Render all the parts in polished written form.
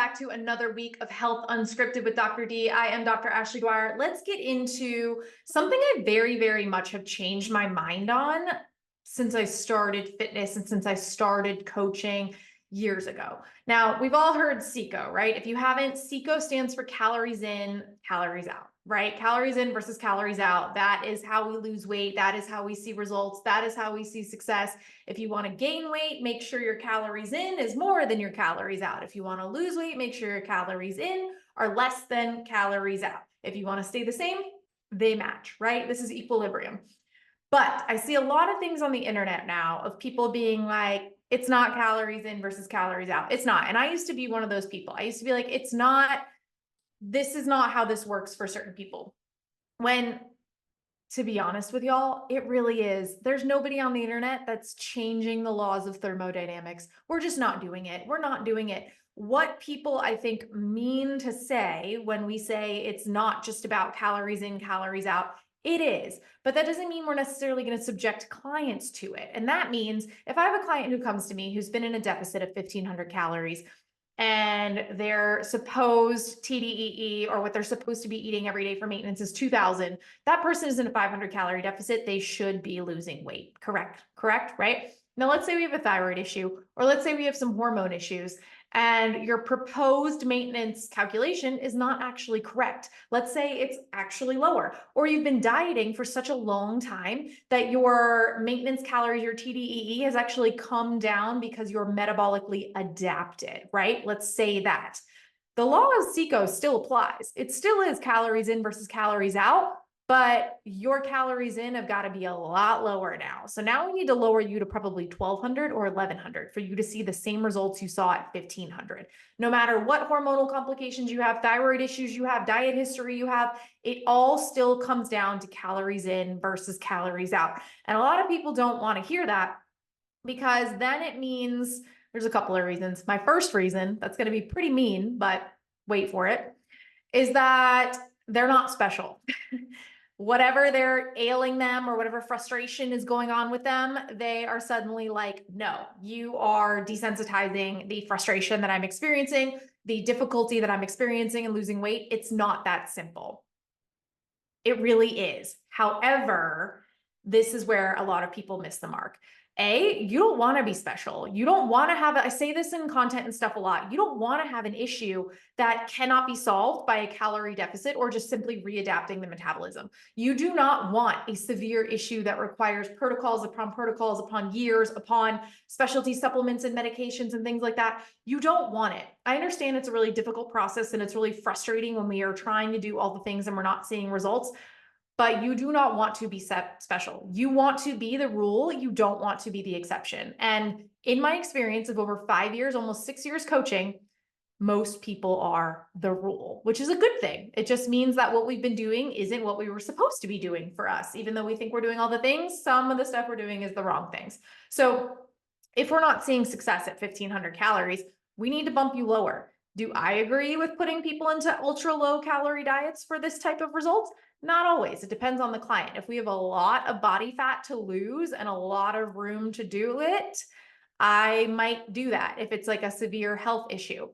back to another week of Health Unscripted with Dr. D. I am Dr. Ashley Dwyer. Let's get into something I very, very much have changed my mind on since I started fitness and since I started coaching years ago. Now, we've all heard CICO, right? If you haven't, CICO stands for calories in, calories out, right? Calories in versus calories out. That is how we lose weight. That is how we see results. That is how we see success. If you want to gain weight, make sure your calories in is more than your calories out. If you want to lose weight, make sure your calories in are less than calories out. If you want to stay the same, they match, right? This is equilibrium. But I see a lot of things on the internet now of people being like, it's not calories in versus calories out. It's not. And I used to be one of those people. I used to be like, it's not, this is not how this works for certain people. When, to be honest with y'all, it really is. There's nobody on the internet that's changing the laws of thermodynamics. We're just not doing it. We're not doing it. What people, I think, mean to say when we say it's not just about calories in, calories out, it is, but that doesn't mean we're necessarily going to subject clients to it. And that means if I have a client who comes to me who's been in a deficit of 1,500 calories and their supposed TDEE or what they're supposed to be eating every day for maintenance is 2,000, that person is in a 500 calorie deficit. They should be losing weight. Correct, right? Now, let's say we have a thyroid issue, or let's say we have some hormone issues, and your proposed maintenance calculation is not actually correct. Let's say it's actually lower, or you've been dieting for such a long time that your maintenance calories, your TDEE has actually come down because you're metabolically adapted, right? Let's say that. The law of CICO still applies. It still is calories in versus calories out, but your calories in have got to be a lot lower now. So now we need to lower you to probably 1,200 or 1,100 for you to see the same results you saw at 1,500. No matter what hormonal complications you have, thyroid issues you have, diet history you have, it all still comes down to calories in versus calories out. And a lot of people don't want to hear that because then it means there's a couple of reasons. My first reason, that's going to be pretty mean, but wait for it, is that they're not special. Whatever they're ailing them or whatever frustration is going on with them, they are suddenly like, no, you are desensitizing the frustration that I'm experiencing, the difficulty that I'm experiencing in losing weight. It's not that simple. It really is. However, this is where a lot of people miss the mark. You don't want to be special. You don't want to have, I say this in content and stuff a lot. You don't want to have an issue that cannot be solved by a calorie deficit or just simply readapting the metabolism. You do not want a severe issue that requires protocols upon years, upon specialty supplements and medications and things like that. You don't want it. I understand it's a really difficult process and it's really frustrating when we are trying to do all the things and we're not seeing results. But you do not want to be special. You want to be the rule. You don't want to be the exception. And in my experience of over 5 years, almost 6 years coaching, most people are the rule, which is a good thing. It just means that what we've been doing isn't what we were supposed to be doing for us. Even though we think we're doing all the things, some of the stuff we're doing is the wrong things. So if we're not seeing success at 1,500 calories, we need to bump you lower. Do I agree with putting people into ultra low calorie diets for this type of results? Not always. It depends on the client. If we have a lot of body fat to lose and a lot of room to do it, I might do that if it's like a severe health issue.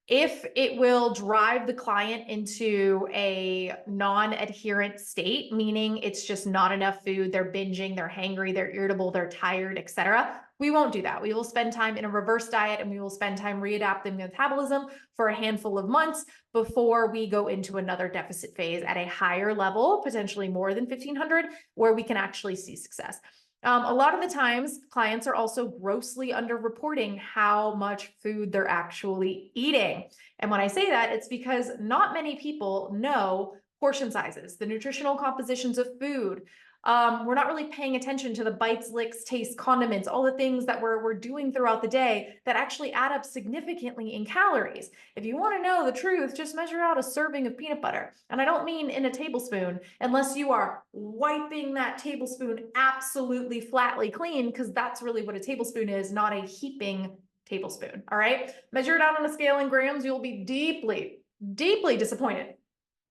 If it will drive the client into a non-adherent state, meaning it's just not enough food, they're binging, they're hangry, they're irritable, they're tired, etc., we won't do that. We will spend time in a reverse diet and we will spend time readapting metabolism for a handful of months before we go into another deficit phase at a higher level, potentially more than 1,500, where we can actually see success. A lot of the times, clients are also grossly underreporting how much food they're actually eating. And when I say that, it's because not many people know portion sizes, the nutritional compositions of food. We're not really paying attention to the bites, licks, tastes, condiments, all the things that we're doing throughout the day that actually add up significantly in calories. If you want to know the truth, just measure out a serving of peanut butter. And I don't mean in a tablespoon, unless you are wiping that tablespoon absolutely flatly clean, because that's really what a tablespoon is, not a heaping tablespoon. All right. Measure it out on a scale in grams. You'll be deeply, deeply disappointed.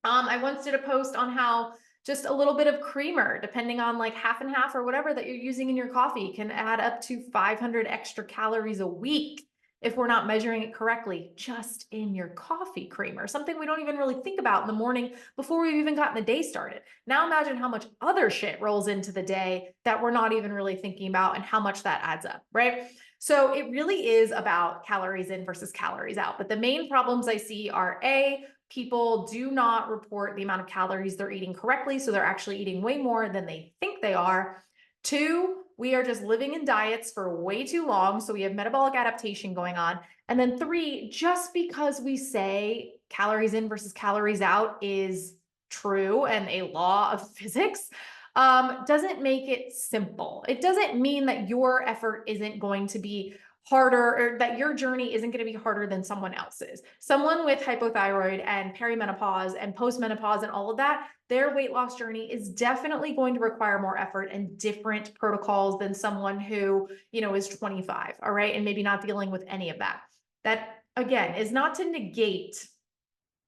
I once did a post on how just a little bit of creamer, depending on like half and half or whatever that you're using in your coffee, can add up to 500 extra calories a week. if we're not measuring it correctly just in your coffee creamer, something we don't even really think about in the morning before we've even gotten the day started. Now imagine how much other shit rolls into the day that we're not even really thinking about and how much that adds up, right? So it really is about calories in versus calories out. But the main problems I see are A, people do not report the amount of calories they're eating correctly. So they're actually eating way more than they think they are. Two, we are just living in diets for way too long. So we have metabolic adaptation going on. And then three, just because we say calories in versus calories out is true and a law of physics, doesn't make it simple. It doesn't mean that your effort isn't going to be harder or that your journey isn't going to be harder than someone else's. Someone with hypothyroid and perimenopause and postmenopause and all of that, their weight loss journey is definitely going to require more effort and different protocols than someone who, is 25, all right, and maybe not dealing with any of that. That, again, is not to negate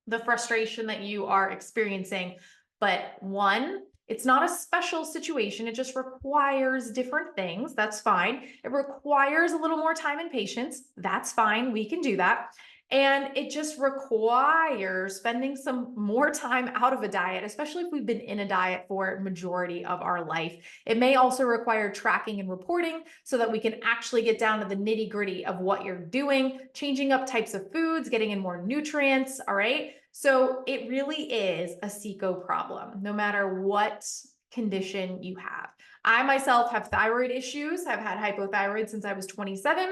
the frustration that you are experiencing, but one, it's not a special situation. It just requires different things. That's fine. It requires a little more time and patience. That's fine. We can do that. And it just requires spending some more time out of a diet, especially if we've been in a diet for a majority of our life. It may also require tracking and reporting so that we can actually get down to the nitty-gritty of what you're doing, changing up types of foods, getting in more nutrients. All right. So it really is a CICO problem, no matter what condition you have. I myself have thyroid issues. I've had hypothyroid since I was 27.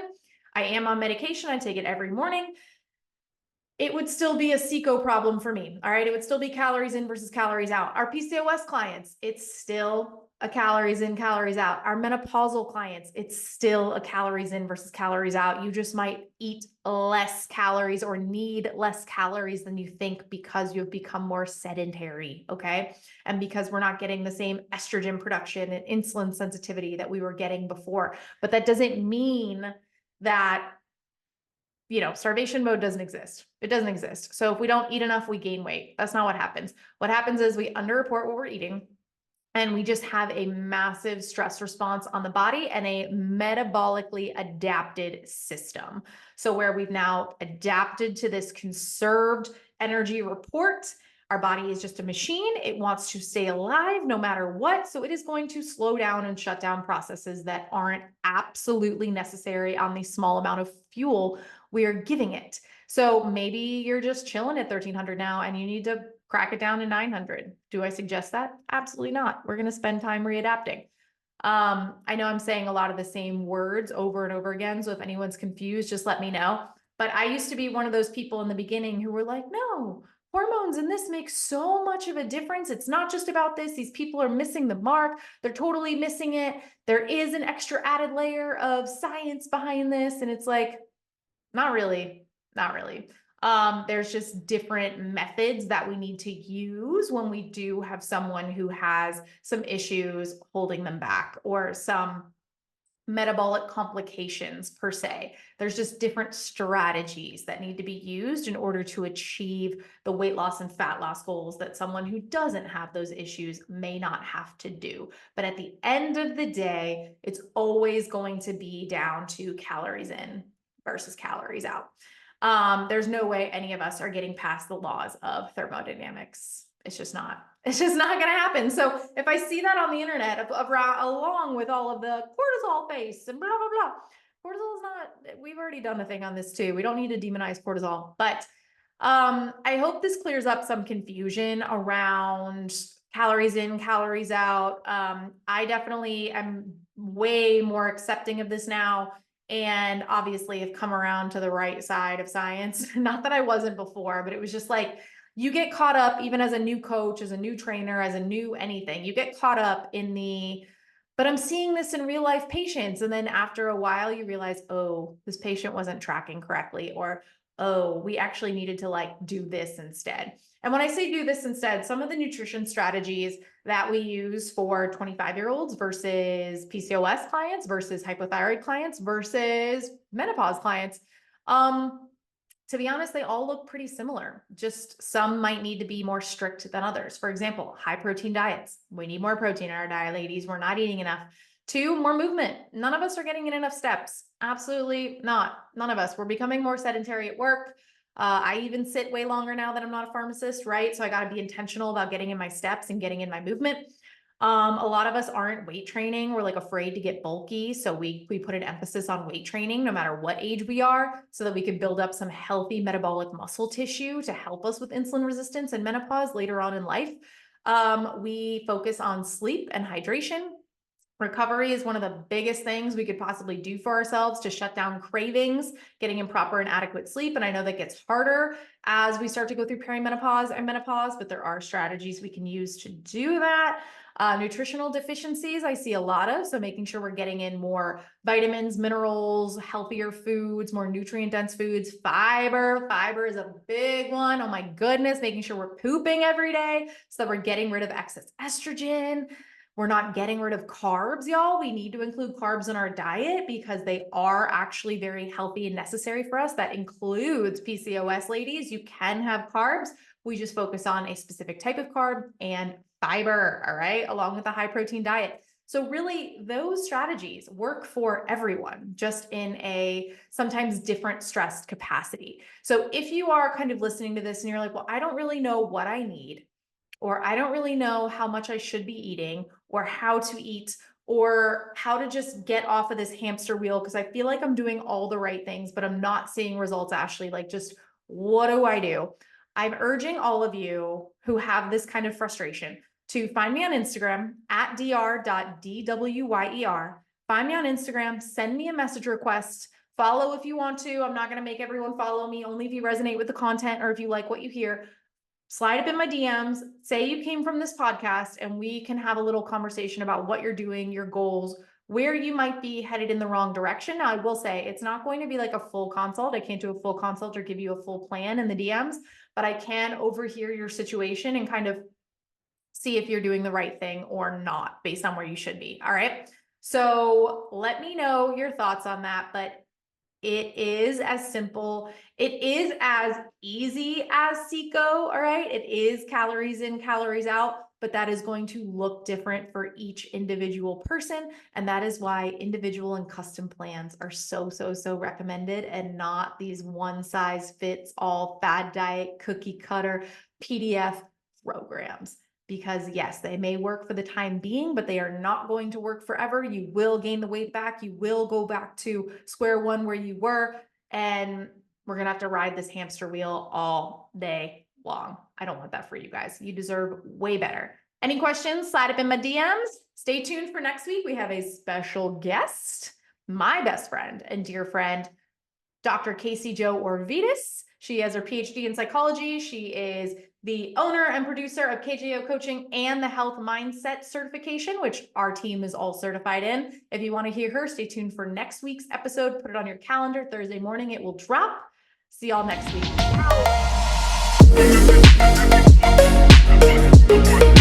I am on medication. I take it every morning. It would still be a CICO problem for me. All right. It would still be calories in versus calories out. Our PCOS clients, it's still a calories in, calories out. Our menopausal clients, it's still a calories in versus calories out. You just might eat less calories or need less calories than you think because you've become more sedentary. Okay. And because we're not getting the same estrogen production and insulin sensitivity that we were getting before. But that doesn't mean that starvation mode doesn't exist. It doesn't exist. So if we don't eat enough, we gain weight. That's not what happens. What happens is we underreport what we're eating and we just have a massive stress response on the body and a metabolically adapted system. So where we've now adapted to this conserved energy report, our body is just a machine. It wants to stay alive no matter what. So it is going to slow down and shut down processes that aren't absolutely necessary on the small amount of fuel we are giving it. So maybe you're just chilling at 1300 now and you need to crack it down to 900. Do I suggest that? Absolutely not. We're going to spend time readapting. I know I'm saying a lot of the same words over and over again. So if anyone's confused, just let me know. But I used to be one of those people in the beginning who were like, no, hormones and this makes so much of a difference. It's not just about this. These people are missing the mark. They're totally missing it. There is an extra added layer of science behind this. And it's like, not really, not really. There's just different methods that we need to use when we do have someone who has some issues holding them back or some metabolic complications per se. There's just different strategies that need to be used in order to achieve the weight loss and fat loss goals that someone who doesn't have those issues may not have to do. But at the end of the day, it's always going to be down to calories in versus calories out. There's no way any of us are getting past the laws of thermodynamics. It's just not going to happen. So if I see that on the internet along with all of the cortisol face and blah, blah, blah, cortisol is not, we've already done a thing on this too. We don't need to demonize cortisol, but I hope this clears up some confusion around calories in, calories out. I definitely am way more accepting of this now. And obviously have come around to the right side of science. Not that I wasn't before, but it was just like, you get caught up even as a new coach, as a new trainer, as a new anything, you get caught up in but I'm seeing this in real life patients. And then after a while you realize, oh, this patient wasn't tracking correctly, or, oh, we actually needed to do this instead. And when I say do this instead, some of the nutrition strategies that we use for 25-year-olds versus PCOS clients versus hypothyroid clients versus menopause clients, to be honest, they all look pretty similar. Just some might need to be more strict than others. For example, high protein diets. We need more protein in our diet, ladies. We're not eating enough. 2, more movement. None of us are getting in enough steps. Absolutely not. None of us. We're becoming more sedentary at work. I even sit way longer now that I'm not a pharmacist, right? So I got to be intentional about getting in my steps and getting in my movement. A lot of us aren't weight training. We're like afraid to get bulky. So we put an emphasis on weight training no matter what age we are, so that we can build up some healthy metabolic muscle tissue to help us with insulin resistance and menopause later on in life. We focus on sleep and hydration. Recovery is one of the biggest things we could possibly do for ourselves to shut down cravings, getting in proper and adequate sleep. And I know that gets harder as we start to go through perimenopause and menopause, but there are strategies we can use to do that. Nutritional deficiencies, I see a lot of, so making sure we're getting in more vitamins, minerals, healthier foods, more nutrient dense foods. Fiber is a big one. Oh my goodness, making sure we're pooping every day so that we're getting rid of excess estrogen. We're not getting rid of carbs, y'all. We need to include carbs in our diet because they are actually very healthy and necessary for us. That includes PCOS ladies. You can have carbs. We just focus on a specific type of carb and fiber, all right, along with a high protein diet. So really those strategies work for everyone, just in a sometimes different stressed capacity. So if you are kind of listening to this and you're like, well, I don't really know what I need, or I don't really know how much I should be eating, or how to eat, or how to just get off of this hamster wheel because I feel like I'm doing all the right things, but I'm not seeing results, Ashley. Like, just what do I do? I'm urging all of you who have this kind of frustration to find me on Instagram at dr.dwyer. Find me on Instagram, send me a message request, follow if you want to. I'm not going to make everyone follow me, only if you resonate with the content or if you like what you hear. Slide up in my DMs, say you came from this podcast, and we can have a little conversation about what you're doing, your goals, where you might be headed in the wrong direction. Now, I will say it's not going to be like a full consult. I can't do a full consult or give you a full plan in the DMs, but I can overhear your situation and kind of see if you're doing the right thing or not based on where you should be. All right. So let me know your thoughts on that, but it is as simple. It is as easy as CICO. All right. It is calories in, calories out, but that is going to look different for each individual person. And that is why individual and custom plans are so recommended, and not these one size fits all fad diet cookie cutter PDF programs. Because yes, they may work for the time being, but they are not going to work forever. You will gain the weight back. You will go back to square one where you were, and we're going to have to ride this hamster wheel all day long. I don't want that for you guys. You deserve way better. Any questions? Slide up in my DMs. Stay tuned for next week. We have a special guest, my best friend and dear friend, Dr. Casey Jo Orvitas. She has her PhD in psychology. She is the owner and producer of KJO Coaching and the Health Mindset certification, which our team is all certified in. If you want to hear her, stay tuned for next week's episode. Put it on your calendar. Thursday morning, it will drop. See y'all next week. Ciao.